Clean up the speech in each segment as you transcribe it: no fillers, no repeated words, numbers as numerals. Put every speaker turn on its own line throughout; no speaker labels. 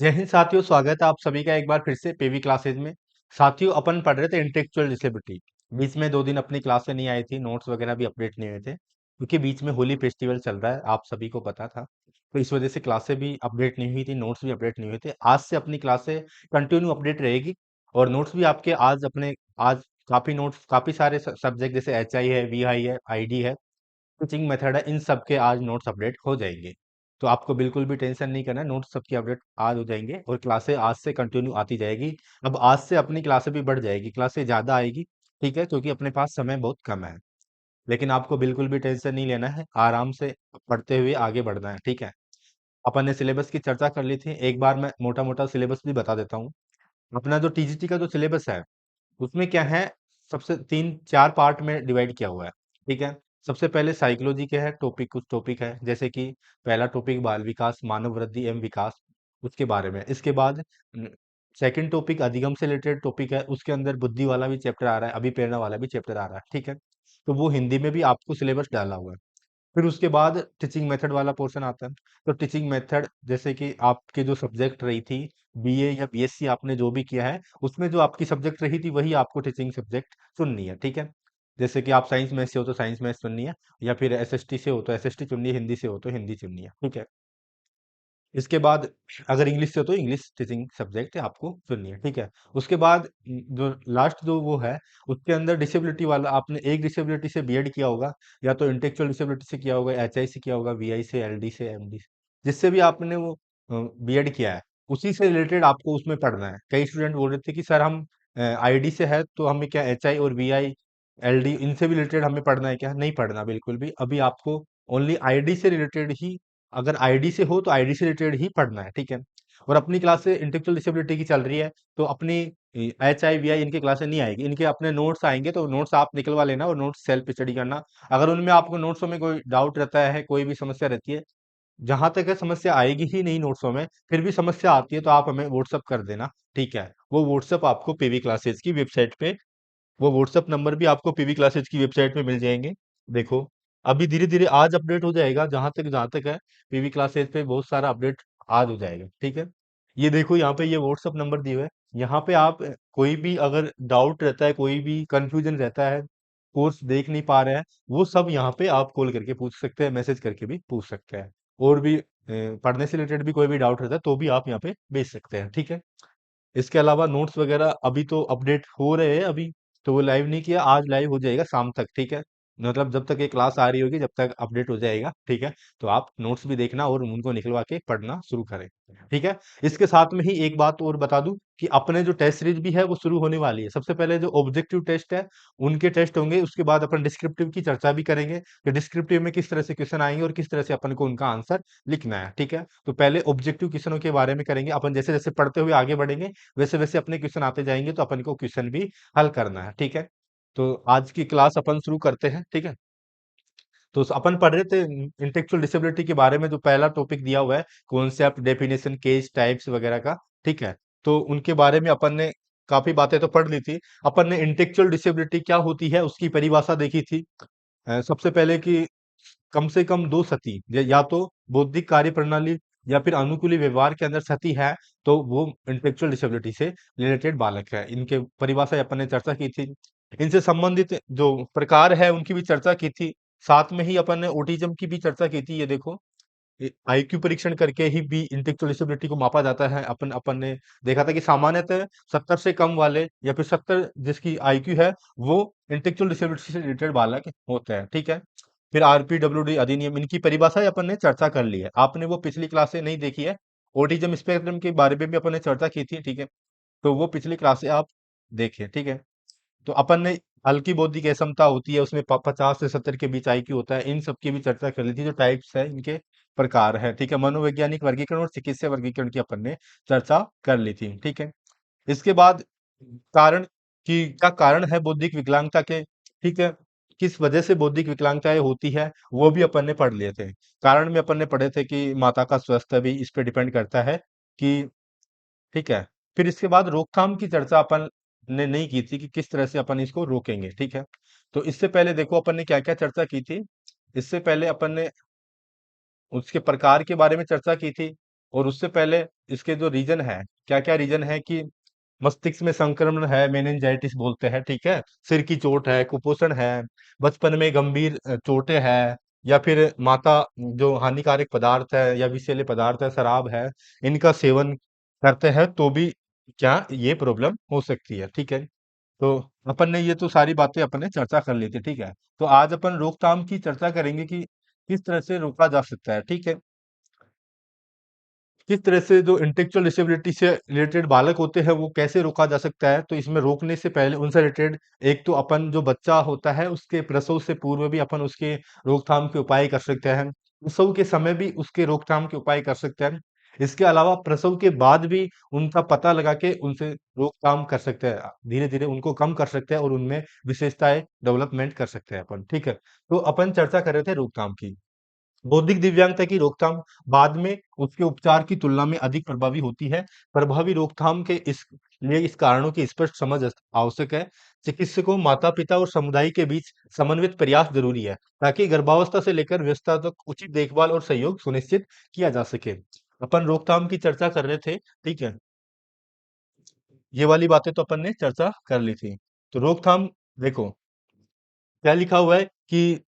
जय हिंद साथियों, स्वागत है आप सभी का एक बार फिर से पीवी क्लासेज में। साथियों, अपन पढ़ रहे थे इंटेलेक्चुअल डिसेबिलिटी। बीच में 2 दिन अपनी क्लासें नहीं आई थी, नोट्स वगैरह भी अपडेट नहीं हुए थे क्योंकि बीच में होली फेस्टिवल चल रहा है, आप सभी को पता था। तो इस वजह से क्लासें भी अपडेट नहीं हुई थी, नोट्स भी अपडेट नहीं हुए थे। आज से अपनी क्लासें कंटिन्यू अपडेट रहेगी और नोट्स भी आपके आज काफी नोट्स, काफी सारे सब्जेक्ट जैसे HI है, VI है, ID है, टीचिंग मेथड है, इन सब के आज नोट्स अपडेट हो जाएंगे। तो आपको बिल्कुल भी टेंशन नहीं करना है, नोट्स सबके अपडेट आज हो जाएंगे और क्लासें आज से कंटिन्यू आती जाएगी। अब आज से अपनी क्लासें भी बढ़ जाएगी, क्लासें ज़्यादा आएगी, ठीक है, क्योंकि अपने पास समय बहुत कम है। लेकिन आपको बिल्कुल भी टेंशन नहीं लेना है, आराम से पढ़ते हुए आगे बढ़ना है, ठीक है। अपन ने सिलेबस की चर्चा कर ली थी, एक बार मैं मोटा मोटा सिलेबस भी बता देता हूँ। अपना जो TGT का जो सिलेबस है, उसमें क्या है, सबसे 3-4 पार्ट में डिवाइड किया हुआ है, ठीक है। सबसे पहले साइकोलॉजी के है टॉपिक, कुछ टॉपिक है जैसे कि पहला टॉपिक बाल विकास, मानव वृद्धि एवं विकास, उसके बारे में। इसके बाद सेकंड टॉपिक अधिगम से रिलेटेड टॉपिक है, उसके अंदर बुद्धि वाला भी चैप्टर आ रहा है, अभिप्रेरणा वाला भी चैप्टर आ रहा है, ठीक है। तो वो हिंदी में भी आपको सिलेबस डाला हुआ है। फिर उसके बाद टीचिंग मेथड वाला पोर्शन आता है। तो टीचिंग मेथड जैसे कि आपके जो सब्जेक्ट रही थी, BA या BSc आपने जो भी किया है, उसमें जो आपकी सब्जेक्ट रही थी वही आपको टीचिंग सब्जेक्ट चुननी है, ठीक है। जैसे कि आप साइंस मैथ से हो तो साइंस मैथ चुननी है, या फिर SST से हो तो SST चुननी है, हिंदी से हो तो हिंदी चुननी है, ठीक है। इसके बाद अगर इंग्लिश से हो तो इंग्लिश टीचिंग सब्जेक्ट आपको चुननी है, ठीक है। उसके बाद जो लास्ट जो वो है, उसके अंदर डिसेबिलिटी वाला, आपने एक डिसेबिलिटी से बीएड किया होगा, या तो इंटेलेक्चुअल डिसेबिलिटी से किया होगा, HI से किया होगा, VI से, LD से, MD से, जिससे भी आपने वो बीएड किया है, उसी से रिलेटेड आपको उसमें पढ़ना है। कई स्टूडेंट बोल रहे थे कि सर हम ID से है तो हमें क्या HI और VI, LD इनसे भी रिलेटेड हमें पढ़ना है क्या? नहीं पढ़ना बिल्कुल भी। अभी आपको ओनली ID से रिलेटेड ही, अगर आईडी से हो तो आईडी से रिलेटेड ही पढ़ना है, ठीक है। और अपनी क्लासे इंटेलेक्चुअल डिसेबिलिटी की चल रही है, तो अपनी HI VI इनकी क्लासे नहीं आएगी, इनके अपने नोट्स आएंगे, तो नोट्स आप निकलवा लेना और नोट्स सेल्फ स्टडी करना। अगर उनमें आपको नोट्सों में कोई डाउट रहता है, कोई भी समस्या रहती है, जहां तक है समस्या आएगी ही नहीं नोट्सों में, फिर भी समस्या आती है तो आप हमें व्हाट्सअप कर देना, ठीक है। वो व्हाट्सअप आपको पीवी क्लासेज की वेबसाइट पे, वो व्हाट्सएप नंबर भी आपको पीवी क्लासेज की वेबसाइट में मिल जाएंगे। देखो, अभी धीरे धीरे आज अपडेट हो जाएगा, जहां तक है पीवी क्लासेज पे बहुत सारा अपडेट आज हो जाएगा, ठीक है। ये देखो, यहाँ पे ये व्हाट्सएप नंबर दिए हुए है, यहाँ पे आप कोई भी अगर डाउट रहता है, कोई भी कंफ्यूजन रहता है, कोर्स देख नहीं पा रहे हैं, वो सब यहाँ पे आप कॉल करके पूछ सकते हैं, मैसेज करके भी पूछ सकते हैं। और भी पढ़ने से रिलेटेड भी कोई भी डाउट रहता है तो भी आप यहाँ पे भेज सकते हैं, ठीक है। इसके अलावा नोट्स वगैरह अभी तो अपडेट हो रहे हैं, अभी तो वो लाइव नहीं किया, आज लाइव हो जाएगा शाम तक, ठीक है। मतलब जब तक ये क्लास आ रही होगी जब तक अपडेट हो जाएगा, ठीक है। तो आप नोट्स भी देखना और उनको निकलवा के पढ़ना शुरू करें, ठीक है। इसके साथ में ही एक बात और बता दूं कि अपने जो टेस्ट सीरीज भी है वो शुरू होने वाली है। सबसे पहले जो ऑब्जेक्टिव टेस्ट है उनके टेस्ट होंगे, उसके बाद अपन डिस्क्रिप्टिव की चर्चा भी करेंगे कि डिस्क्रिप्टिव में किस तरह से क्वेश्चन आएंगे और किस तरह से अपन को उनका आंसर लिखना है, ठीक है। तो पहले ऑब्जेक्टिव क्वेश्चनों के बारे में करेंगे अपन, जैसे जैसे पढ़ते हुए आगे बढ़ेंगे वैसे वैसे अपने क्वेश्चन आते जाएंगे, तो अपन को क्वेश्चन भी हल करना है, ठीक है। तो आज की क्लास अपन शुरू करते हैं, ठीक है। तो अपन पढ़ रहे थे इंटेलेक्चुअल डिसेबिलिटी के बारे में, जो पहला टॉपिक दिया हुआ है, कॉन्सेप्ट, डेफिनेशन, केस, टाइप्स वगैरह का, ठीक है। तो उनके बारे में अपन ने काफी बातें तो पढ़ ली थी। अपन ने इंटेलेक्चुअल डिसेबिलिटी क्या होती है उसकी परिभाषा देखी थी। सबसे पहले कि कम से कम 2 सती, या तो बौद्धिक कार्य प्रणाली या फिर अनुकूली व्यवहार के अंदर सती है, तो वो इंटेलेक्चुअल डिसेबिलिटी से रिलेटेड बालक है। इनके परिभाषा अपन ने चर्चा की थी। इनसे संबंधित जो प्रकार है उनकी भी चर्चा की थी। साथ में ही अपन ने ऑटिज्म की भी चर्चा की थी। ये देखो, IQ परीक्षण करके ही भी इंटेलेक्चुअल डिसेबिलिटी को मापा जाता है। अपन अपन ने देखा था कि सामान्यतः 70 से कम वाले या फिर 70 जिसकी IQ है, वो इंटेलेक्चुअल डिसेबिलिटी से रिलेटेड बालक होते हैं, ठीक है। फिर RPWD अधिनियम, इनकी परिभाषा अपन ने चर्चा कर ली है, आपने वो पिछली क्लास से नहीं देखी है। ऑटिज्म स्पेक्ट्रम के बारे में भी अपन ने चर्चा की थी, ठीक है। तो वो पिछली क्लास से आप देखिए, ठीक है। तो अपन ने हल्की बौद्धिक क्षमता होती है, उसमें 50 से 70 के बीच IQ होता है, इन सब की भी चर्चा कर ली थी, जो टाइप्स है इनके प्रकार है, ठीक है। मनोवैज्ञानिक वर्गीकरण और चिकित्सा वर्गीकरण की अपन ने चर्चा कर ली थी, ठीक है। इसके बाद कारण, कि क्या कारण है बौद्धिक विकलांगता के, ठीक है, किस वजह से बौद्धिक विकलांगताएं होती है, वो भी अपन ने पढ़ लिए थे। कारण में अपन ने पढ़े थे कि माता का स्वास्थ्य भी इस पे डिपेंड करता है, कि ठीक है। फिर इसके बाद रोकथाम की चर्चा अपन ने नहीं की थी कि किस तरह से अपन इसको रोकेंगे, ठीक है। तो इससे पहले देखो अपन ने क्या क्या चर्चा की थी। इससे पहले अपन ने उसके प्रकार के बारे में चर्चा की थी। और उससे पहले इसके जो रीजन है, क्या क्या रीजन है कि मस्तिष्क में संक्रमण है, मेनिंजाइटिस बोलते हैं, ठीक है, सिर की चोट है, कुपोषण है, बचपन में गंभीर चोटें हैं, या फिर माता जो हानिकारक पदार्थ है या विषैले पदार्थ है, शराब है, इनका सेवन करते हैं तो भी क्या ये प्रॉब्लम हो सकती है, ठीक है। तो अपन ने ये तो सारी बातें अपन ने चर्चा कर ली थी, ठीक है। तो आज अपन रोकथाम की चर्चा करेंगे कि किस तरह से रोका जा सकता है, ठीक है। किस तरह से जो इंटेलेक्चुअल डिसेबिलिटी से रिलेटेड बालक होते हैं वो कैसे रोका जा सकता है, तो इसमें रोकने से पहले उनसे रिलेटेड एक तो अपन जो बच्चा होता है उसके प्रसव से पूर्व भी अपन उसके रोकथाम के उपाय कर सकते हैं, प्रसव के समय भी उसके रोकथाम के उपाय कर सकते हैं। इसके अलावा प्रसव के बाद भी उनका पता लगा के उनसे रोकथाम कर सकते हैं, धीरे धीरे उनको कम कर सकते हैं और उनमें विशेषताएं डेवलपमेंट कर सकते हैं अपन, ठीक है। तो अपन चर्चा कर रहे थे रोकथाम की। बौद्धिक दिव्यांगता की रोकथाम बाद में उसके उपचार की तुलना में अधिक प्रभावी होती है। प्रभावी रोकथाम के इस लिए इस कारणों की स्पष्ट समझ आवश्यक है। चिकित्सकों, माता-पिता और समुदाय के बीच समन्वित प्रयास जरूरी है, ताकि गर्भावस्था से लेकर वृद्धता तक उचित देखभाल और सहयोग सुनिश्चित किया जा सके। अपन रोकथाम की चर्चा कर रहे थे, ठीक है। ये वाली बातें तो अपन ने चर्चा कर ली थी। तो रोकथाम देखो क्या लिखा हुआ है कि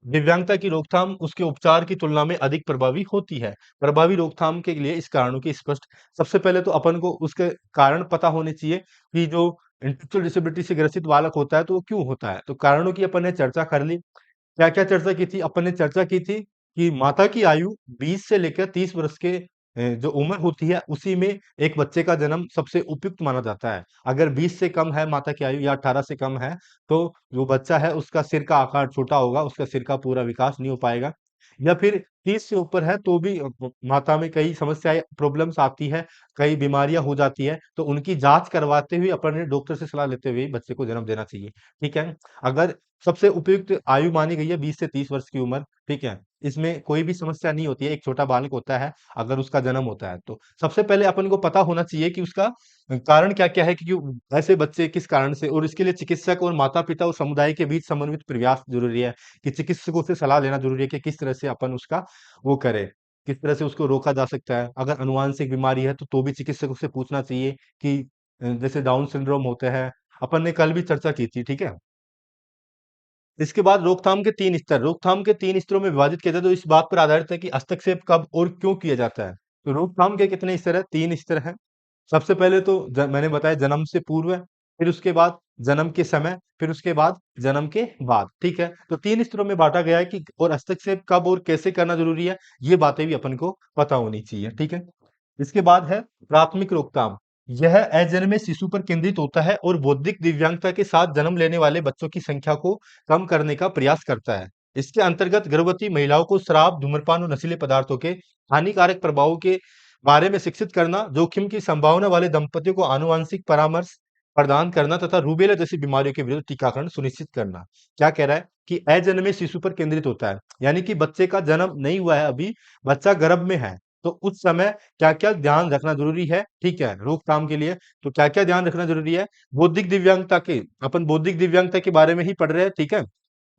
दिव्यांगता की रोकथाम उसके उपचार की तुलना में अधिक प्रभावी होती है। प्रभावी रोकथाम के लिए इस कारणों की स्पष्ट सबसे पहले तो अपन को उसके कारण पता होने चाहिए कि जो इंटेलेक्चुअल डिसेबिलिटी से ग्रसित बालक होता है तो वो क्यों होता है। तो कारणों की अपन ने चर्चा कर ली। क्या-क्या चर्चा की थी? अपन ने चर्चा की थी कि माता की आयु 20 से लेकर 30 वर्ष के जो उम्र होती है, उसी में एक बच्चे का जन्म सबसे उपयुक्त माना जाता है। अगर 20 से कम है माता की आयु या 18 से कम है, तो जो बच्चा है उसका सिर का आकार छोटा होगा, उसका सिर का पूरा विकास नहीं हो पाएगा। या फिर 30 से ऊपर है तो भी माता में कई समस्याएँ प्रॉब्लम्स आती है, कई बीमारियाँ हो जाती है, तो उनकी जाँच करवाते हुए अपन ने डॉक्टर से सलाह लेते हुए ही बच्चे को जन्म देना चाहिए, ठीक है? अगर सबसे उपयुक्त आयु मानी गई है 20 से 30 वर्ष की उम्र, ठीक है? इसमें कोई भी समस्या नहीं होती है, एक छोटा बालक होता है, अगर उसका जन्म होता है तो। सबसे पहले अपन को पता होना चाहिए कि उसका कारण क्या-क्या है कि क्यों ऐसे बच्चे किस कारण से, और इसके लिए चिकित्सक और माता-पिता और समुदाय के बीच समन्वित प्रयास ज़रूरी है, कि चिकित्सकों से सलाह लेना ज़रूरी है कि किस तरह से अपन उसका वो करें, किस तरह से उसको रोका जा सकता है। अगर आनुवांशिक बीमारी है तो भी चिकित्सकों से पूछना चाहिए कि जैसे डाउन सिंड्रोम होते हैं, अपन ने कल भी चर्चा की थी, ठीक है? इसके बाद रोकथाम के 3 स्तर, रोकथाम के 3 स्तरों में विभाजित किया जाए तो इस बात पर आधारित है कि हस्तक्षेप कब और क्यों किया जाता है। तो रोकथाम के कितने स्तर हैं? 3 स्तर हैं। सबसे पहले तो मैंने बताया जन्म से पूर्व, फिर उसके बाद जन्म के समय, फिर उसके बाद जन्म के बाद, ठीक है। तो 3 स्तरों में बांटा गया है कि और हस्तक्षेप कब और कैसे करना जरूरी है, ये बातें भी अपन को पता होनी चाहिए, ठीक है। इसके बाद है प्राथमिक रोकथाम। यह अजन्मे शिशु पर केंद्रित होता है और बौद्धिक दिव्यांगता के साथ जन्म लेने वाले बच्चों की संख्या को कम करने का प्रयास करता है। इसके अंतर्गत गर्भवती महिलाओं को शराब, धूम्रपान और नशीले पदार्थों के हानिकारक प्रभावों के बारे में शिक्षित करना, जोखिम की संभावना वाले दंपतियों को आनुवंशिक परामर्श प्रदान करना तथा रूबेला जैसी बीमारियों के विरुद्ध टीकाकरण सुनिश्चित करना। क्या कह रहा है कि अजन्मे शिशु पर केंद्रित होता है, यानी कि बच्चे का जन्म नहीं हुआ है अभी, बच्चा गर्भ में है, तो उस समय क्या-क्या ध्यान रखना ज़रूरी है, ठीक है, रोकथाम के लिए। तो क्या-क्या ध्यान रखना ज़रूरी है? बौद्धिक दिव्यांगता के अपन बौद्धिक दिव्यांगता के बारे में ही पढ़ रहे हैं, ठीक है?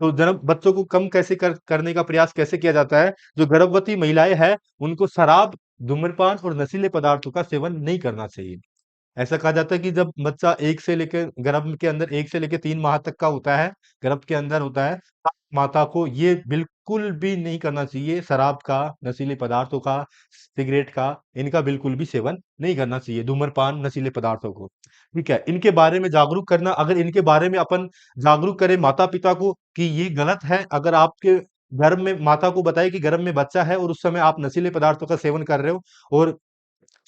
तो जन्म बच्चों को कम कैसे करने का प्रयास कैसे किया जाता है? जो गर्भवती महिलाएँ हैं, उनको शराब, धूम्रपान और नशीले पदार्थों का सेवन नहीं करना चाहिए। ऐसा कहा जाता है कि जब बच्चा 1 से लेके गर्भ के अंदर 1 से लेके 3 माह तक का होता है, गर्भ के अंदर होता है, तब माता को ये बिल्कुल भी नहीं करना चाहिए, शराब का, नशीले पदार्थों का, सिगरेट का, इनका बिल्कुल भी सेवन नहीं करना चाहिए, धूम्रपान, नशीले पदार्थों को। ठीक है? इनके बारे में जागरूक करना, अगर इनके बारे में अपन जागरूक करें माता-पिता को कि ये गलत है, अगर आपके गर्भ में माता को बताएँ कि गर्भ में बच्चा है और उस समय आप नशीले पदार्थों का सेवन कर रहे हो और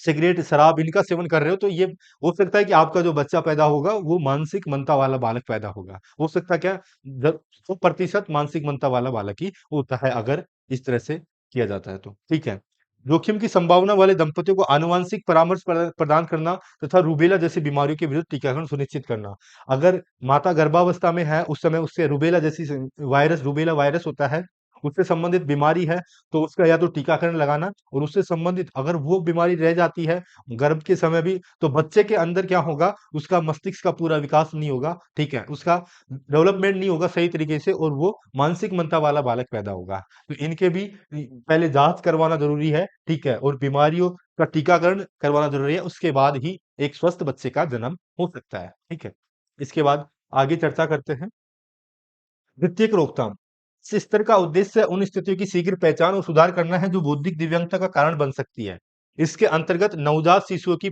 सिगरेट, शराब इनका सेवन कर रहे हो तो ये हो सकता है कि आपका जो बच्चा पैदा होगा वो मानसिक मंदता वाला बालक पैदा होगा। हो सकता है क्या 100% मानसिक मंदता वाला बालक ही होता है अगर इस तरह से किया जाता है तो। ठीक है। जोखिम की संभावना वाले दंपतियों को आनुवंशिक परामर्श प्रदान करना तथा रूबेला जैसी बीमारियों के विरुद्ध टीकाकरण सुनिश्चित करना। अगर माता गर्भावस्था में है उस समय उससे रूबेला जैसी वायरस रूबेला वायरस होता है उससे संबंधित बीमारी है तो उसका या तो टीकाकरण लगाना, और उससे संबंधित अगर वो बीमारी रह जाती है गर्भ के समय भी, तो बच्चे के अंदर क्या होगा, उसका मस्तिष्क का पूरा विकास नहीं होगा, ठीक है, उसका डेवलपमेंट नहीं होगा सही तरीके से, और वो मानसिक मंदा वाला बालक पैदा होगा। तो इनके भी पहले जांच करवाना जरूरी है, ठीक है, और बीमारियों का टीकाकरण करवाना जरूरी है, उसके बाद ही एक स्वस्थ बच्चे का जन्म हो सकता है, ठीक है। इसके बाद आगे चर्चा करते हैं। द्वितीयक रोकथाम। इस स्तर का उद्देश्य उन स्थितियों की शीघ्र पहचान और सुधार करना है जो बौद्धिक दिव्यांगता का कारण बन सकती है। इसके अंतर्गत नवजात शिशुओं की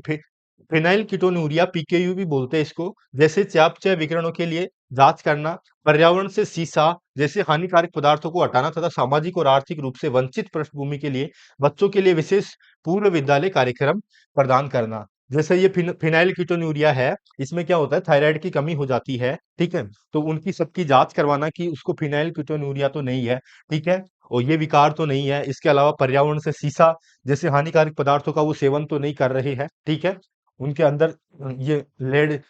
फिनाइल कीटोन्यूरिया, पीकेयू भी बोलते हैं इसको, जैसे चयापचय विकिरणों के लिए जांच करना, पर्यावरण से सीसा जैसे हानिकारक पदार्थों को हटाना, तथा सामाजिक और आर्थिक रूप से वंचित पृष्ठभूमि के लिए बच्चों के लिए विशेष पूर्व विद्यालय कार्यक्रम प्रदान करना। जैसे ये फिनाइल कीटोन्यूरिया है, इसमें क्या होता है, थायराइड की कमी हो जाती है, ठीक है, तो उनकी सबकी जांच करवाना कि उसको फिनाइल कीटोन्यूरिया तो नहीं है, ठीक है, और ये विकार तो नहीं है, इसके अलावा पर्यावरण से सीसा जैसे हानिकारक पदार्थों का वो सेवन तो नहीं कर रहे हैं, ठीक है, उनके अंदर ये लेड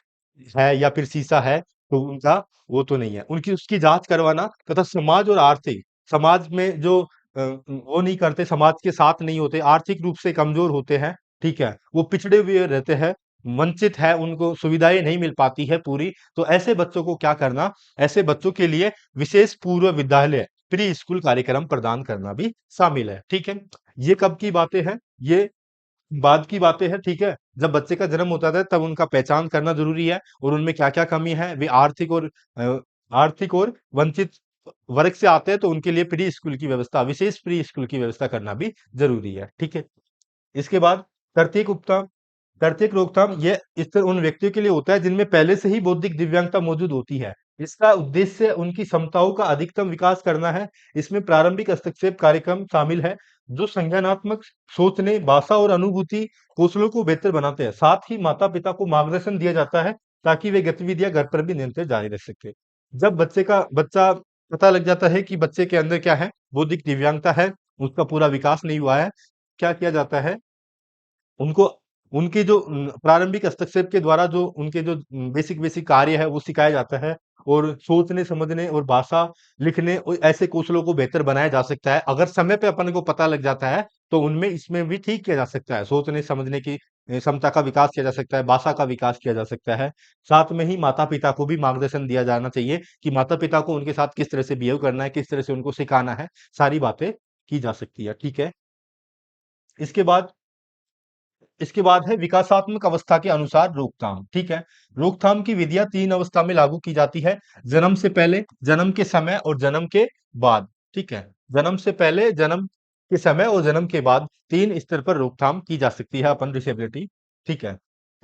है या फिर सीसा है, तो उनका वो तो नहीं है, उनकी उसकी जांच करवाना, तथा समाज और आर्थिक, समाज में जो वो नहीं करते, समाज के साथ नहीं होते, आर्थिक रूप से कमजोर होते हैं, ठीक है, वो पिछड़े हुए रहते हैं, वंचित है, उनको सुविधाएं नहीं मिल पाती है पूरी, तो ऐसे बच्चों को क्या करना, ऐसे बच्चों के लिए विशेष पूर्व विद्यालय, प्री स्कूल कार्यक्रम प्रदान करना भी शामिल है, ठीक है। ये कब की बातें हैं, ये बाद की बातें हैं, ठीक है, जब बच्चे का जन्म होता था तब उनका पहचान करना जरूरी है, और उनमें क्या क्या कमी है, वे आर्थिक और वंचित वर्ग से आते हैं, तो उनके लिए प्री स्कूल की व्यवस्था, विशेष प्री स्कूल की व्यवस्था करना भी जरूरी है, ठीक है। इसके बाद तृतीयक उपचार। तृतीयक रोकथाम यह स्तर उन व्यक्तियों के लिए होता है जिनमें पहले से ही बौद्धिक दिव्यांगता मौजूद होती है। इसका उद्देश्य उनकी क्षमताओं का अधिकतम विकास करना है। इसमें प्रारंभिक हस्तक्षेप कार्यक्रम शामिल है जो संज्ञानात्मक सोचने, भाषा और अनुभूति कौशलों को बेहतर बनाते हैं। साथ ही माता पिता को मार्गदर्शन दिया जाता है ताकि वे गतिविधियां घर पर भी नियंत्रित जारी रख सके। जब बच्चा पता लग जाता है कि बच्चे के अंदर क्या है, बौद्धिक दिव्यांगता है, उसका पूरा विकास नहीं हुआ है, क्या किया जाता है, उनको उनके जो प्रारंभिक हस्तक्षेप के द्वारा जो उनके जो बेसिक बेसिक कार्य है वो सिखाया जाता है, और सोचने समझने और भाषा लिखने और ऐसे कौशलों को बेहतर बनाया जा सकता है। अगर समय पे अपन को पता लग जाता है तो उनमें इसमें भी ठीक किया जा सकता है, सोचने समझने की क्षमता का विकास किया जा सकता है, भाषा का विकास किया जा सकता है। साथ में ही माता पिता को भी मार्गदर्शन दिया जाना चाहिए कि माता पिता को उनके साथ किस तरह से बिहेव करना है, किस तरह से उनको सिखाना है, सारी बातें की जा सकती है, ठीक है। इसके बाद इसके बाद है विकासात्मक अवस्था के अनुसार रोकथाम, ठीक है। रोकथाम की विधियां 3 अवस्था में लागू की जाती है, जन्म से पहले, जन्म के समय और जन्म के बाद, ठीक है। जन्म से पहले, जन्म के समय और जन्म के बाद 3 स्तर पर रोकथाम की जा सकती है अपन डिसेबिलिटी, ठीक है।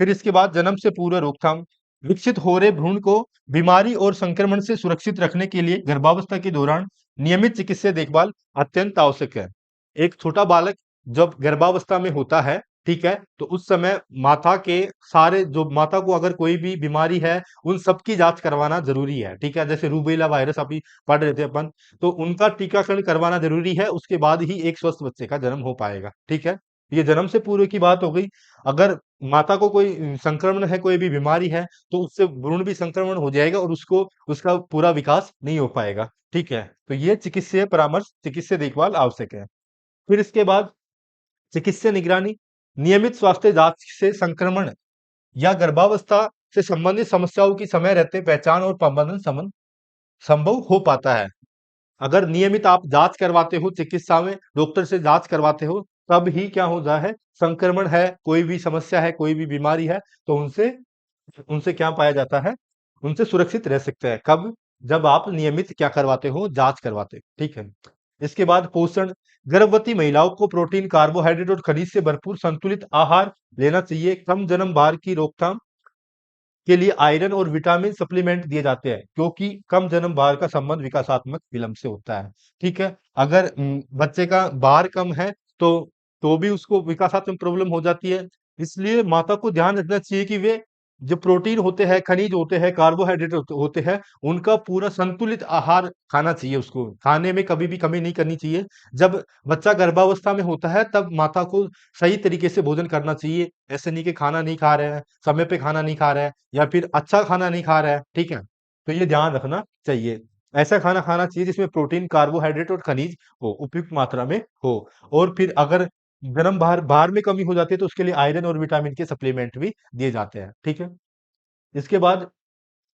फिर इसके बाद जन्म से पूर्व रोकथाम। विकसित हो रहे भ्रूण को बीमारी और संक्रमण से सुरक्षित रखने के लिए गर्भावस्था के दौरान नियमित चिकित्सीय देखभाल अत्यंत आवश्यक है। एक छोटा बालक जब गर्भावस्था में होता है, ठीक है, तो उस समय माता के सारे जो माता को अगर कोई भी बीमारी है उन सबकी जांच करवाना जरूरी है, ठीक है, जैसे रूबेला वायरस अभी पढ़ रहे थे अपन, तो उनका टीकाकरण करवाना जरूरी है, उसके बाद ही एक स्वस्थ बच्चे का जन्म हो पाएगा, ठीक है। ये जन्म से पूर्व की बात हो गई। अगर माता को कोई संक्रमण है, कोई भी बीमारी है, तो उससे भ्रूण भी संक्रमण हो जाएगा और उसको उसका पूरा विकास नहीं हो पाएगा, ठीक है। तो ये चिकित्सीय परामर्श, चिकित्सीय देखभाल आवश्यक है। फिर इसके बाद चिकित्सीय निगरानी। नियमित स्वास्थ्य जांच से संक्रमण या गर्भावस्था से संबंधित समस्याओं की समय रहते पहचान और प्रबंधन संभव हो पाता है। अगर नियमित आप जांच करवाते हो, चिकित्सा में डॉक्टर से जांच करवाते हो, तब ही क्या होता है, संक्रमण है, कोई भी समस्या है, कोई भी बीमारी है, तो उनसे उनसे क्या पाया जाता है, उनसे सुरक्षित रह सकते हैं। कब? जब आप नियमित क्या करवाते हो, जांच करवाते हो, ठीक है। इसके बाद पोषण। गर्भवती महिलाओं को प्रोटीन, कार्बोहाइड्रेट और खनिज से भरपूर संतुलित आहार लेना चाहिए। कम जन्म भार की रोकथाम के लिए आयरन और विटामिन सप्लीमेंट दिए जाते हैं, क्योंकि कम जन्म भार का संबंध विकासात्मक विलंब से होता है, ठीक है। अगर बच्चे का भार कम है तो भी उसको विकासात्मक प्रॉब्लम हो जाती है। इसलिए माता को ध्यान रखना चाहिए कि वे जो प्रोटीन होते हैं, खनिज होते हैं, कार्बोहाइड्रेट होते हैं, उनका पूरा संतुलित आहार खाना चाहिए, उसको खाने में कभी भी कमी नहीं करनी चाहिए। जब बच्चा गर्भावस्था में होता है तब माता को सही तरीके से भोजन करना चाहिए। ऐसे नहीं कि खाना नहीं खा रहे हैं, समय पे खाना नहीं खा रहा है, या फिर अच्छा खाना नहीं खा रहा है, ठीक है, तो ये ध्यान रखना चाहिए। ऐसा खाना खाना चाहिए जिसमें प्रोटीन, कार्बोहाइड्रेट और खनिज हो, उपयुक्त मात्रा में हो। और फिर अगर जन्म भार भार में कमी हो जाती है तो उसके लिए आयरन और विटामिन के सप्लीमेंट भी दिए जाते हैं, ठीक है। इसके बाद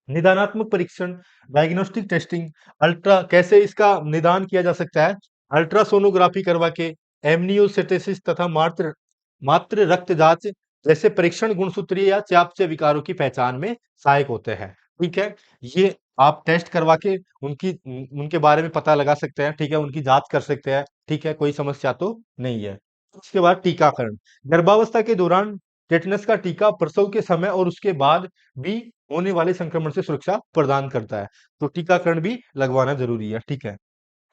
निदानात्मक परीक्षण, डायग्नोस्टिक टेस्टिंग, अल्ट्रा कैसे इसका निदान किया जा सकता है? अल्ट्रासोनोग्राफी करवा के, एमनियोसेटेसिस तथा मात्र मात्र रक्त जांच जैसे परीक्षण गुणसूत्रीय या चापचे विकारों की पहचान में सहायक होते हैं। ठीक है, ये आप टेस्ट करवा के उनके बारे में पता लगा सकते हैं। ठीक है, उनकी जांच कर सकते हैं। ठीक है, कोई समस्या तो नहीं है। उसके बाद टीकाकरण, गर्भावस्था के दौरान टेटनस का टीका प्रसव के समय और उसके बाद भी होने वाले संक्रमण से सुरक्षा प्रदान करता है, तो टीकाकरण भी लगवाना जरूरी है। ठीक है,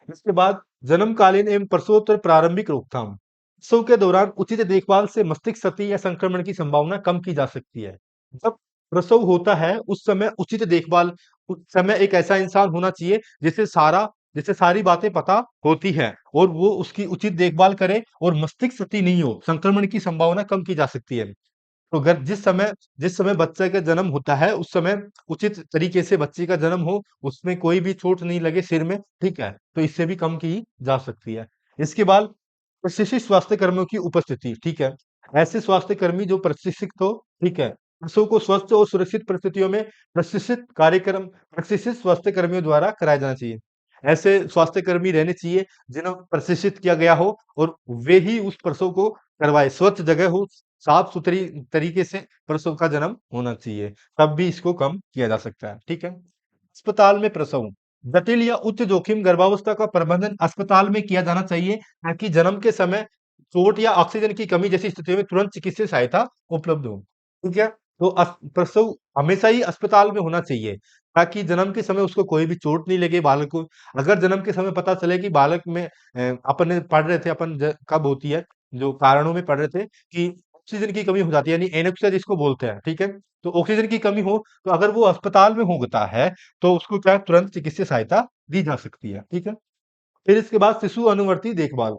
इसके बाद जन्मकालीन एवं प्रसवोत्तर प्रारंभिक रोकथाम, प्रसव के दौरान उचित देखभाल से मस्तिष्क क्षति या संक्रमण की संभावना कम की जा सकती है। जब प्रसव होता है उस समय उचित देखभाल, उस समय एक ऐसा इंसान होना चाहिए जिसे सारी बातें पता होती है और वो उसकी उचित देखभाल करे और मस्तिष्क क्षति नहीं हो, संक्रमण की संभावना कम की जा सकती है। तो अगर जिस समय बच्चे का जन्म होता है उस समय उचित तरीके से बच्चे का जन्म हो, उसमें कोई भी चोट नहीं लगे सिर में, ठीक है? तो इससे भी कम की जा सकती है। इसके बाद प्रशिक्षित स्वास्थ्य कर्मियों की उपस्थिति, ठीक है? ऐसे स्वास्थ्य कर्मी जो प्रशिक्षित हो, ठीक है? पशुओं को स्वस्थ और सुरक्षित परिस्थितियों में प्रशिक्षित स्वास्थ्य कर्मियों द्वारा कराया जाना चाहिए। ऐसे स्वास्थ्य कर्मी रहने चाहिए जिन्हें प्रशिक्षित किया गया हो और वे ही उस प्रसव को करवाए। स्वच्छ जगह हो, साफ-सुथरी तरीके से प्रसव का जन्म होना चाहिए, तब भी इसको कम किया जा सकता है, ठीक है? अस्पताल में प्रसव, जटिल या उच्च जोखिम गर्भावस्था का प्रबंधन अस्पताल में किया जाना चाहिए, ताकि जन्म के समय चोट या ऑक्सीजन की कमी जैसी स्थितियों में तुरंत चिकित्सीय सहायता उपलब्ध हो, ठीक है? तो प्रसव हमेशा ही अस्पताल में होना चाहिए, ताकि जन्म के समय उसको कोई भी चोट नहीं लगे बालक को। अगर जन्म के समय पता चले कि बालक में अपन ने पढ़ रहे थे अपन ज कब होती है, जो कारणों में पढ़ रहे थे कि ऑक्सीजन की कमी हो जाती है, यानी एनेक्सिया जिसको बोलते हैं, ठीक है? तो ऑक्सीजन की कमी हो, तो अगर वो अस्पताल में होता है, तो उसको क्या तुरंत चिकित्सीय सहायता दी जा सकती है, ठीक है? फिर इसके बाद शिशु अनुवर्ती देखभाल,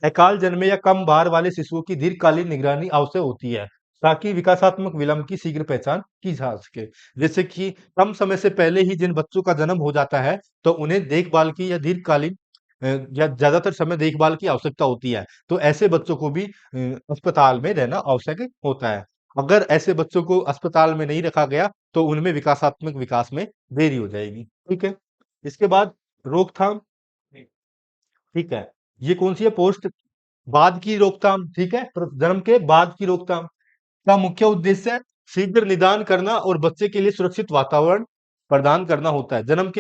अकाल जन्मे या कम भार वाले शिशुओं की दीर्घकालीन निगरानी आवश्यक होती है, ताकि विकासात्मक विलंब की शीघ्र पहचान की जा सके। जैसे कि कम समय से पहले ही जिन बच्चों का जन्म हो जाता है, तो उन्हें देखभाल की या दीर्घकालीन या ज्यादातर समय देखभाल की आवश्यकता होती है। तो ऐसे बच्चों को भी अस्पताल में रहना आवश्यक होता है। अगर ऐसे बच्चों को अस्पताल में नहीं रखा गया, तो उनमें विकासात्मक विकास में देरी हो जाएगी। ठीक है? इसके बाद रोकथाम, ठीक है? ये कौन-सी है? पोस्ट बाद की रोकथाम, ठीक है? जन्म के बाद की रोकथाम का मुख्य उद्देश्य है शीघ्र निदान करना और बच्चे के लिए सुरक्षित वातावरण प्रदान करना होता है। जन्म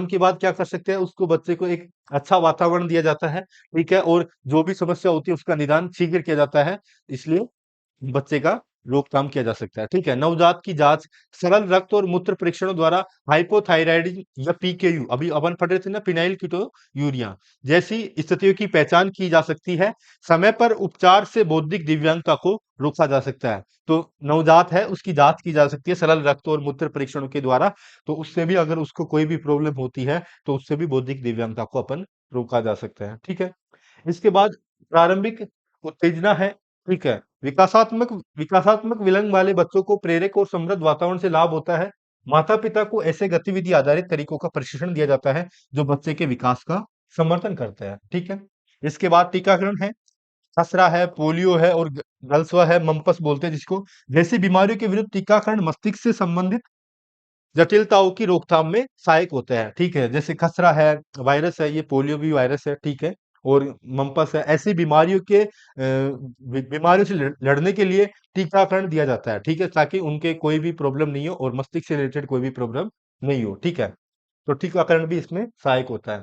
के बाद क्या कर सकते हैं? उसको बच्चे को एक अच्छा वातावरण दिया जाता है, ठीक है? और जो भी समस्या होती है उसका निदान शीघ्र किया जाता है, इसलिए बच्चे का रोकथाम किया जा सकता है, ठीक है? नवजात की जाँच सरल रक्त और मूत्र परीक्षणों द्वारा हाइपोथायरायडिज्म या पीकेयू, अभी अपन पढ़ रहे थे ना, फिनाइल कीटोन्यूरिया जैसी स्थितियों की पहचान की जा सकती है। समय पर उपचार से बौद्धिक दिव्यांगता को रोका जा सकता है। तो नवजात है उसकी जाँच की जा सकती है सरल रक्त और मूत्र परीक्षणों के द्वारा, तो उससे भी अगर उसको कोई भी प्रॉब्लम होती है, तो उससे भी बौद्धिक दिव्यांगता को अपन रोका जा सकता है, ठीक है? इसके बाद प्रारंभिक उत्तेजना है, ठीक है? विकासात्मक विलंब वाले बच्चों को प्रेरक और समृद्ध वातावरण से लाभ होता है। माता-पिता को ऐसे गतिविधि आधारित तरीकों का प्रशिक्षण दिया जाता है, जो बच्चे के विकास का समर्थन करते हैं, ठीक है? इसके बाद टीकाकरण है, खसरा है, पोलियो है और गलसुआ है, मम्पस बोलते हैं जिसको, जैसी बीमारियों के विरुद्ध टीकाकरण मस्तिष्क से संबंधित जटिलताओं की रोकथाम में सहायक होते हैं, ठीक है? जैसे खसरा है, वायरस है, ये पोलियो भी वायरस है, ठीक है? और मम्पस है, ऐसी बीमारियों के बीमारियों से लड़ने के लिए टीकाकरण दिया जाता है, ठीक है? ताकि उनके कोई भी प्रॉब्लम नहीं हो और मस्तिष्क से रिलेटेड कोई भी प्रॉब्लम नहीं हो, ठीक है? तो टीकाकरण भी इसमें सहायक होता है।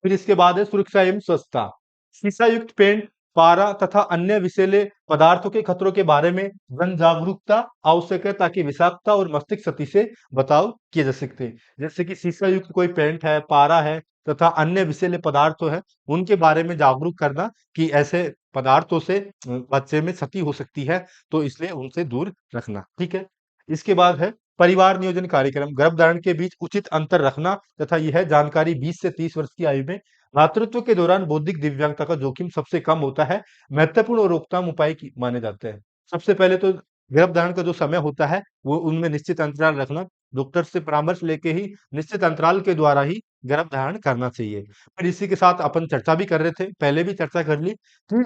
फिर इसके बाद है सुरक्षा एवं स्वच्छता। शीशायुक्त पेंट, पारा तथा अन्य विषैले पदार्थों के खतरों के बारे में जन जागरूकता आवश्यक है, ताकि विषाक्तता और मस्तिष्क क्षति से बचाव किए जा सकते हैं। जैसे कि शीशा युक्त कोई पेंट है, पारा है तथा अन्य विषैले पदार्थ है, उनके बारे में जागरूक करना कि ऐसे पदार्थों से बच्चे में क्षति हो सकती है, तो इसलिए उनसे दूर रखना, ठीक है? इसके बाद है परिवार नियोजन कार्यक्रम, गर्भधारण के बीच उचित अंतर रखना तथा यह जानकारी 20 से 30 वर्ष की आयु में मातृत्व के दौरान बौद्धिक दिव्यांगता का जोखिम सबसे कम होता है, महत्वपूर्ण और रोकथाम उपाय की माने जाते हैं। सबसे पहले तो गर्भधारण का जो समय होता है, वो उनमें निश्चित अंतराल रखना, डॉक्टर से परामर्श लेके ही निश्चित अंतराल के द्वारा ही गर्भ धारण करना चाहिए। फिर इसी के साथ अपन चर्चा भी कर रहे थे, पहले भी चर्चा कर ली कि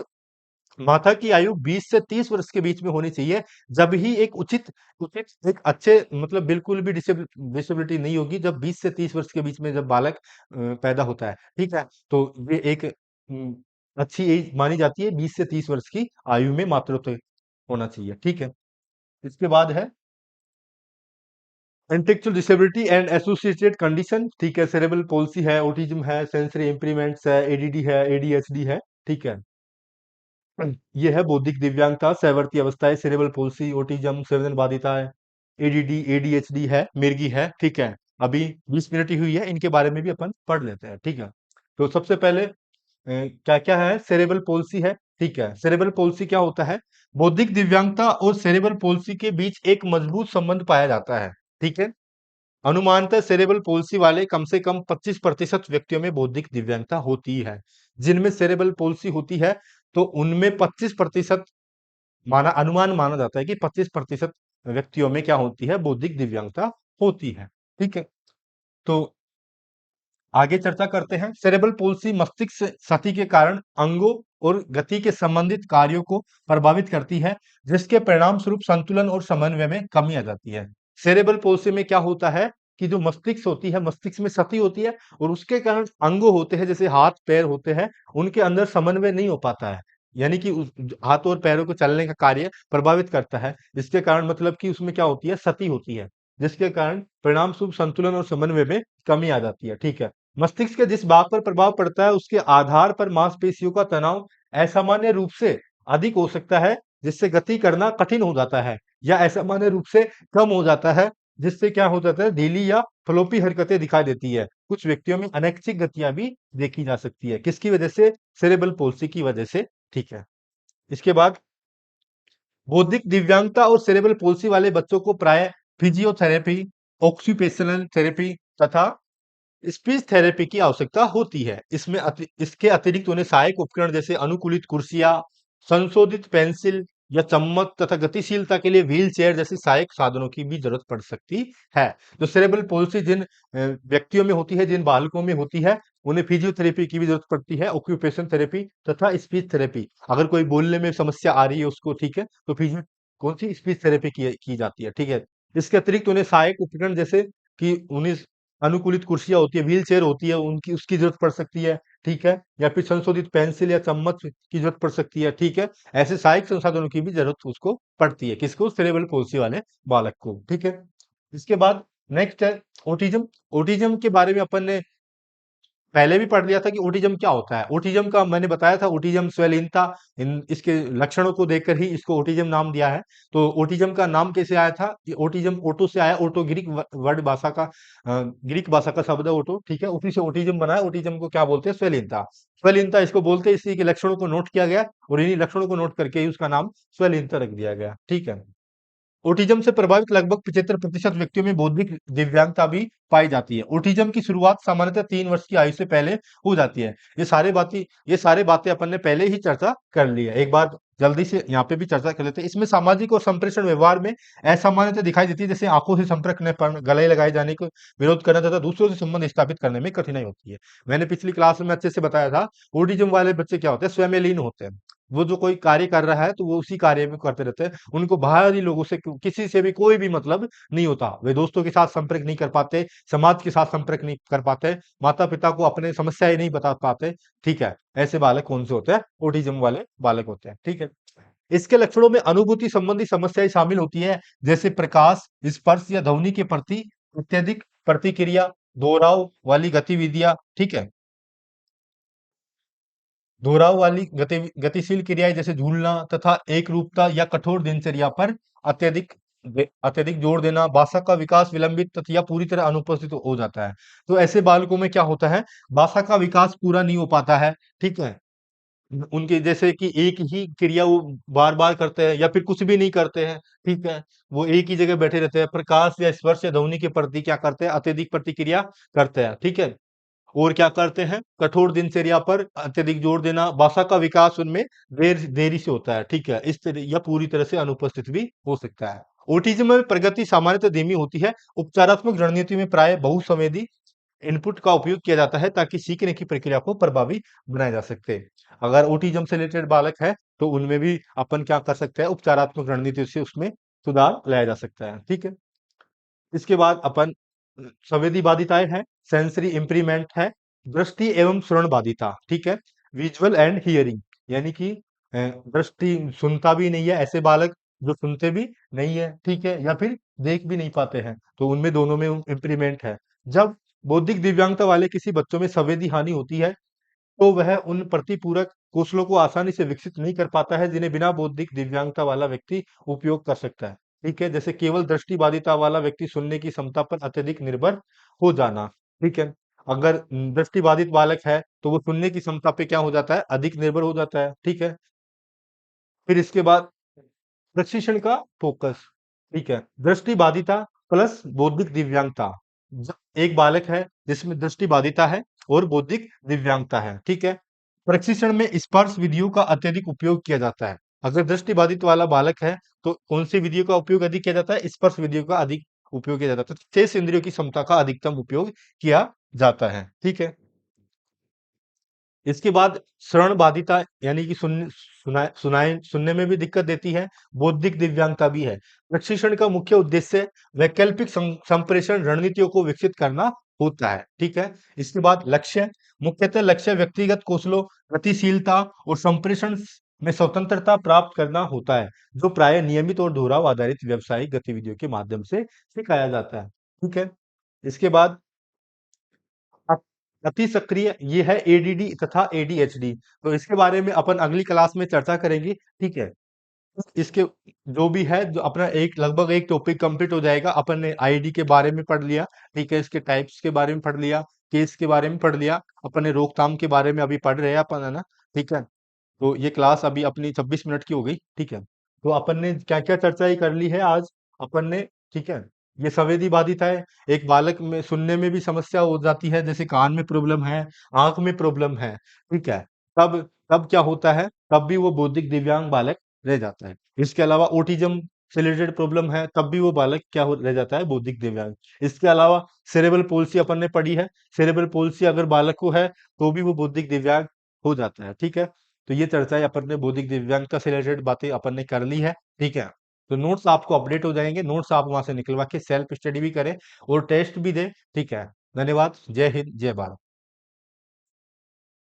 माता की आयु 20 से 30 वर्ष के बीच में होनी चाहिए, जब ही एक उचित उचित एक अच्छे मतलब बिल्कुल भी डिसेबिलिटी नहीं होगी, जब 20 से 30 वर्ष के बीच में जब बालक पैदा होता है, ठीक है? तो ये एक अच्छी एज मानी जाती है, 20 से 30 वर्ष की आयु में मातृत्व होना चाहिए, ठीक है? इसके बाद है intellectual disability and associated condition, ठीक है? सेरेब्रल पॉल्सी है, ऑटिज्म है, सेंसरी इम्पेयरमेंट्स है, एडीडी है, एडीएचडी है, ठीक है? ये है बौद्धिक दिव्यांगता, सैवर्ती अवस्थाएं, सेरेब्रल पॉल्सी, ऑटिज्म, संवेदन बाधिता है, एडीडी, एडीएचडी है, मिर्गी है, ठीक है? अभी 20 मिनट ही हुई है, इनके बारे में भी अपन पढ़ लेते हैं, ठीक है? तो सबसे पहले क्या क्या है? सेरेब्रल पॉल्सी है, ठीक है? सेरेब्रल पॉल्सी क्या होता है? बौद्धिक दिव्यांगता और सेरेब्रल पॉल्सी के बीच एक मजबूत संबंध पाया जाता है, ठीक है? अनुमानतः सेरेब्रल पॉल्सी वाले कम से कम 25% व्यक्तियों में बौद्धिक दिव्यांगता होती है। जिनमें सेरेब्रल पॉल्सी होती है, तो उनमें 25% अनुमान माना जाता है कि 25% व्यक्तियों में क्या होती है? बौद्धिक दिव्यांगता होती है, ठीक है? तो आगे चर्चा करते हैं। सेरेब्रल पॉल्सी मस्तिष्क क्षति के कारण अंगों और गति के संबंधित कार्यों को प्रभावित करती है, जिसके परिणाम स्वरूप संतुलन और समन्वय में कमी आ जाती है। सेरेब्रल पॉल्सी में क्या होता है कि जो मस्तिष्क होती है, मस्तिष्क में क्षति होती है और उसके कारण अंग होते हैं, जैसे हाथ पैर होते हैं, उनके अंदर समन्वय नहीं हो पाता है। यानी कि हाथ और पैरों को चलने का कार्य प्रभावित करता है, जिसके कारण मतलब कि उसमें क्या होती है? क्षति होती है, जिसके कारण परिणाम स्वरूप संतुलन और समन्वय में कमी आ जाती है, ठीक है? मस्तिष्क के जिस भाग पर प्रभाव पड़ता है, उसके आधार पर मांसपेशियों का तनाव असामान्य रूप से अधिक हो सकता है, जिससे गति करना कठिन हो जाता है, या असामान्य रूप से कम हो जाता है, जिससे क्या हो जाता है? ढीली या फ्लोपी हरकतें दिखाई देती है। कुछ व्यक्तियों में अनैच्छिक गतियां भी देखी जा सकती है। किसकी वजह से? सेरेब्रल पॉल्सी की वजह से, ठीक है? इसके बाद बौद्धिक दिव्यांगता और सेरेब्रल पॉल्सी वाले बच्चों को प्राय फिजियोथेरेपी, ऑक्यूपेशनल थेरेपी तथा स्पीच थेरेपी की आवश्यकता होती है। इसके अतिरिक्त उन्हें सहायक उपकरण जैसे अनुकूलित कुर्सियां, संशोधित पेंसिल या चम्मच तथा गतिशीलता के लिए व्हील चेयर जैसी सहायक साधनों की भी जरूरत पड़ सकती है। तो सेरेब्रल पॉल्सी जिन व्यक्तियों में होती है, जिन बालकों में होती है, उन्हें फिजियोथेरेपी की भी जरूरत पड़ती है, ऑक्यूपेशन थेरेपी तथा स्पीच थेरेपी। अगर कोई बोलने में समस्या आ रही है उसको, ठीक है, तो फिजियो कौन सी स्पीच थेरेपी की जाती है, ठीक है? इसके अतिरिक्त उन्हें सहायक उपकरण जैसे कि उन्हें अनुकूलित कुर्सियाँ होती है, व्हील चेयर होती है, उनकी उसकी ज़रूरत पड़ सकती है, ठीक है? या फिर संशोधित पेंसिल या चम्मच की ज़रूरत पड़ सकती है, ठीक है? ऐसे सहायक संसाधनों की भी ज़रूरत उसको पड़ती है, किसको? सेरेब्रल पॉल्सी वाले बालक को, ठीक है? इसके बाद नेक्स्ट है ऑटिज़्म। ऑटिज़्म के बारे में अपन ने पहले भी पढ़ लिया था कि ऑटिज्म क्या होता है। ऑटिज्म का मैंने बताया था, ऑटिज्म स्वैलीनता, इन इसके लक्षणों को देखकर ही इसको ऑटिज्म नाम दिया है। तो ऑटिज्म का नाम कैसे आया था? ये ऑटिज्म ऑटो से आया, ऑटो ग्रीक वर्ड भाषा का ग्रीक भाषा का शब्द है ऑटो, ठीक है? उसी से ऑटिज्म बना है। ऑटिज्म को क्या बोलते हैं? स्वैलीनता। स्वैलीनता इसको बोलते हैं, इसी के लक्षणों को नोट किया गया और इन्हीं लक्षणों को नोट करके ही उसका नाम स्वैलीनता रख दिया गया, ठीक है? ऑटिज्म से प्रभावित लगभग 75% व्यक्तियों में बौद्धिक दिव्यांगता भी पाई जाती है। ऑटिज्म की शुरुआत सामान्यतः 3 वर्ष की आयु से पहले हो जाती है। ये सारे बातें अपन ने पहले ही चर्चा कर ली है। एक बार जल्दी से यहाँ पे भी चर्चा कर लेते हैं। इसमें सामाजिक और संप्रेषण व्यवहार में असामान्यता दिखाई देती है, जैसे आंखों से संपर्क न पर गले लगाए जाने को विरोध करना तथा दूसरों से संबंध स्थापित करने में कठिनाई होती है। मैंने पिछली क्लास में अच्छे से बताया था, ऑटिज्म वाले बच्चे क्या होते हैं? स्वयं में लीन होते हैं। वो जो कोई कार्य कर रहा है तो वो उसी कार्य में करते रहते हैं। उनको बाहरी लोगों से किसी से भी कोई भी मतलब नहीं होता। वे दोस्तों के साथ संपर्क नहीं कर पाते, समाज के साथ संपर्क नहीं कर पाते, माता-पिता को अपने समस्याएँ नहीं बता पाते, ठीक है? ऐसे बालक कौन से होते हैं? ऑटिज्म वाले बालक होते हैं, ठीक है? इसके लक्षणों में अनुभूति संबंधी समस्याएँ शामिल होती हैं, जैसे प्रकाश, स्पर्श या ध्वनि के प्रति अत्यधिक प्रतिक्रिया, दोहराव वाली गतिविधियाँ, ठीक है? दोहराव वाली गतिशील क्रियाएं जैसे झूलना तथा एकरूपता या कठोर दिनचर्या पर अत्यधिक जोर देना, भाषा का विकास विलंबित तथा या पूरी तरह अनुपस्थित हो जाता है। तो ऐसे बालकों में क्या होता है? भाषा का विकास पूरा नहीं हो पाता है, ठीक है? उनके जैसे कि एक ही क्रिया वो बार बार करते हैं या फिर कुछ भी नहीं करते हैं, ठीक है? वो एक ही जगह बैठे रहते हैं, प्रकाश या स्पर्श या ध्वनि के प्रति क्या करते हैं? अत्यधिक प्रतिक्रिया करते हैं, ठीक है? और क्या करते हैं? कठोर दिनचर्या पर अत्यधिक जोर देना, भाषा का विकास उनमें देरी से होता है, ठीक है? इस तरह या पूरी तरह से अनुपस्थित भी हो सकता है। ऑटिज्म में प्रगति सामान्यतः धीमी होती है। उपचारात्मक रणनीति में प्राय बहुसंवेदी इनपुट का उपयोग किया जाता है ताकि सीखने की प्रक्रिया को प्रभावी बनाया जा सकते। अगर ऑटिज्म से रिलेटेड बालक है तो उनमें भी अपन क्या कर सकते हैं, उपचारात्मक रणनीति से उसमें सुधार लाया जा सकता है। ठीक है। इसके बाद अपन संवेदी बाधिताएं हैं, सेंसरी इम्प्रीमेंट है, दृष्टि एवं श्रवण बाधिता। ठीक है। विजुअल एंड हियरिंग, यानी कि दृष्टि सुनता भी नहीं है, ऐसे बालक जो सुनते भी नहीं है, ठीक है, या फिर देख भी नहीं पाते हैं, तो उनमें दोनों में इम्प्रीमेंट है। जब बौद्धिक दिव्यांगता वाले किसी बच्चों में संवेदी हानि होती है तो वह उन प्रतिपूरक कौशलों को आसानी से विकसित नहीं कर पाता है जिन्हें बिना बौद्धिक दिव्यांगता वाला व्यक्ति उपयोग कर सकता है। ठीक है। जैसे केवल दृष्टि बाधिता वाला व्यक्ति सुनने की क्षमता पर अत्यधिक निर्भर हो जाना। ठीक है। अगर दृष्टि बाधित बालक है तो वो सुनने की क्षमता पे क्या हो जाता है, अधिक निर्भर हो जाता है। ठीक है। फिर इसके बाद प्रशिक्षण का फोकस। ठीक है। दृष्टि बाधिता प्लस बौद्धिक दिव्यांगता। एक बालक है जिसमें दृष्टि बाधिता है और बौद्धिक दिव्यांगता है। ठीक है। प्रशिक्षण में स्पर्श विधियों का अत्यधिक उपयोग किया जाता है। अगर दृष्टि बाधित वाला बालक है तो कौन सी विधियों का उपयोग अधिक किया जाता है, स्पर्श विधियों का अधिक उपयोग किया जाता है। तो शेष इंद्रियों की क्षमता का अधिकतम उपयोग किया जाता है। ठीक है। इसके बाद श्रवण बाधिता, यानी कि सुनने में भी दिक्कत देती है, बौद्धिक दिव्यांगता भी है। प्रशिक्षण का मुख्य उद्देश्य वैकल्पिक संप्रेषण रणनीतियों को विकसित करना होता है। ठीक है। इसके बाद लक्ष्य, मुख्यतः लक्ष्य व्यक्तिगत कौशलों, गतिशीलता और संप्रेषण में स्वतंत्रता प्राप्त करना होता है, जो प्राय नियमित और दोहराव आधारित व्यावसायिक गतिविधियों के माध्यम से सिखाया जाता है। ठीक है। इसके बाद अ- अति सक्रिय, ये है एडीडी तथा एडीएचडी। तो इसके बारे में अपन अगली क्लास में चर्चा करेंगे। ठीक है। इसके जो भी है, जो अपना एक लगभग एक टॉपिक कंप्लीट हो जाएगा। अपन ने आईडी के बारे में पढ़ लिया, ठीक है, इसके टाइप्स के बारे में पढ़ लिया, केस के बारे में पढ़ लिया, अपन ने रोकथाम के बारे में अभी पढ़ रहे हैं अपन, है ना। ठीक है। तो ये क्लास अभी अपनी 26 मिनट की हो गई। ठीक है। तो अपन ने क्या क्या चर्चा ही कर ली है आज अपन ने। ठीक है। ये संवेदी बाधित है, एक बालक में सुनने में भी समस्या हो जाती है, जैसे कान में प्रॉब्लम है, आंख में प्रॉब्लम है। ठीक है। तब तब क्या होता है, तब भी वो बौद्धिक दिव्यांग बालक रह जाता है। इसके अलावा ऑटिज्म से रिलेटेड प्रॉब्लम है, तब भी वो बालक क्या हो रह जाता है, बौद्धिक दिव्यांग। इसके अलावा सेरेब्रल पॉल्सी अपन ने पढ़ी है, सेरेब्रल पॉल्सी अगर बालक को है तो भी वो बौद्धिक दिव्यांग हो जाता है। ठीक है। तो ये चर्चाएं अपन ने बौद्धिक दिव्यांगता से रिलेटेड बातें अपन ने कर ली है। ठीक है। तो नोट्स आपको अपडेट हो जाएंगे, नोट्स आप वहां से निकलवा के सेल्फ स्टडी भी करें और टेस्ट भी दें। ठीक है। धन्यवाद। जय हिंद, जय भारत।